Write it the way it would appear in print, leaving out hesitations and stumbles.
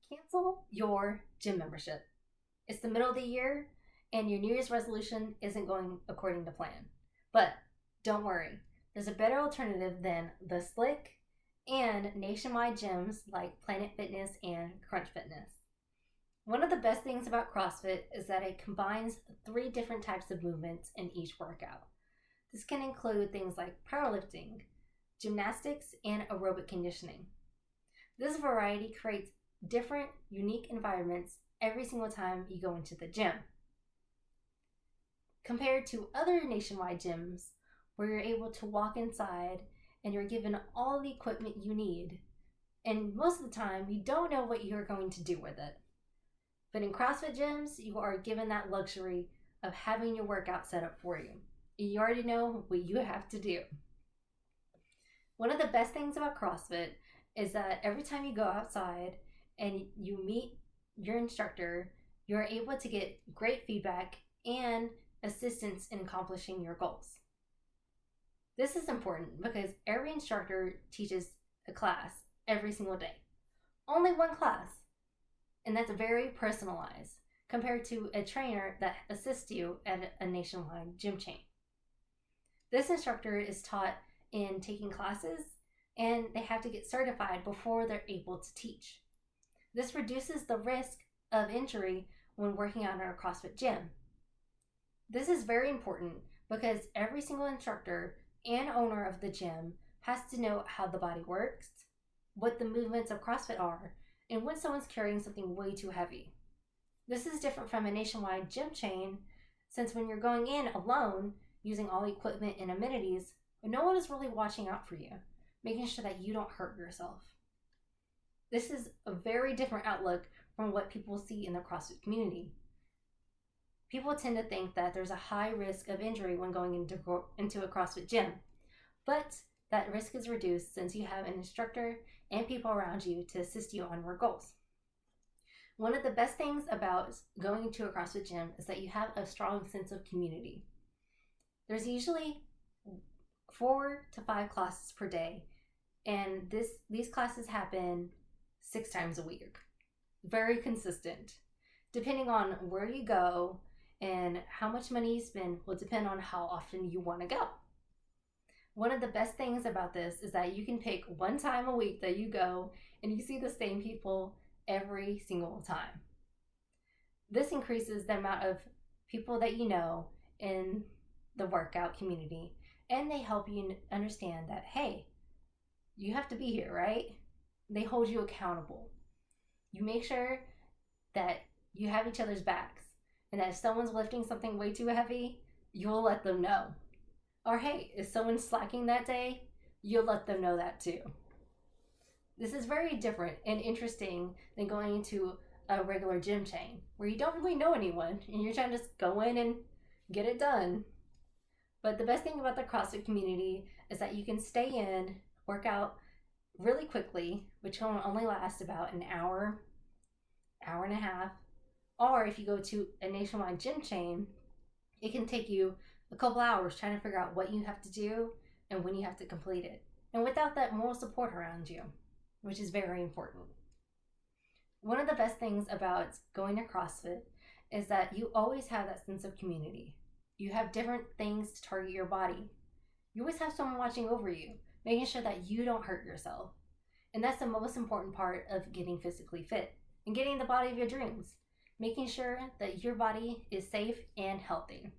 Cancel your gym membership. It's the middle of the year and your New Year's resolution isn't going according to plan. But don't worry, there's a better alternative than the Slick and nationwide gyms like Planet Fitness and Crunch Fitness. One of the best things about CrossFit is that it combines 3 different types of movements in each workout. This can include things like powerlifting, gymnastics, and aerobic conditioning. This variety creates different, unique environments every single time you go into the gym. Compared to other nationwide gyms where you're able to walk inside and you're given all the equipment you need, and most of the time you don't know what you're going to do with it. But in CrossFit gyms, you are given that luxury of having your workout set up for you. You already know what you have to do. One of the best things about CrossFit is that every time you go outside and you meet your instructor, you're able to get great feedback and assistance in accomplishing your goals. This is important because every instructor teaches a class every single day. Only one class. And that's very personalized compared to a trainer that assists you at a nationwide gym chain. This instructor is taught in taking classes and they have to get certified before they're able to teach. This reduces the risk of injury when working out in a CrossFit gym. This is very important because every single instructor and owner of the gym has to know how the body works, what the movements of CrossFit are, and when someone's carrying something way too heavy. This is different from a nationwide gym chain since when you're going in alone using all the equipment and amenities, no one is really watching out for you, making sure that you don't hurt yourself. This is a very different outlook from what people see in the CrossFit community. People tend to think that there's a high risk of injury when going into a CrossFit gym, but that risk is reduced since you have an instructor and people around you to assist you on your goals. One of the best things about going to a CrossFit gym is that you have a strong sense of community. There's usually 4 to 5 classes per day, and these classes happen 6 times a week. Very consistent. Depending on where you go and how much money you spend will depend on how often you want to go. One of the best things about this is that you can pick one time a week that you go and you see the same people every single time. This increases the amount of people that you know in the workout community, and they help you understand that, hey, you have to be here, right? They hold you accountable. You make sure that you have each other's backs, and that if someone's lifting something way too heavy, you'll let them know. Or hey, if someone's slacking that day, you'll let them know that too. This is very different and interesting than going into a regular gym chain where you don't really know anyone and you're trying to just go in and get it done. But the best thing about the CrossFit community is that you can stay in, work out really quickly, which can only last about an hour, hour and a half. Or if you go to a nationwide gym chain, it can take you a couple hours trying to figure out what you have to do and when you have to complete it. And without that moral support around you, which is very important. One of the best things about going to CrossFit is that you always have that sense of community. You have different things to target your body. You always have someone watching over you, making sure that you don't hurt yourself. And that's the most important part of getting physically fit and getting the body of your dreams, making sure that your body is safe and healthy.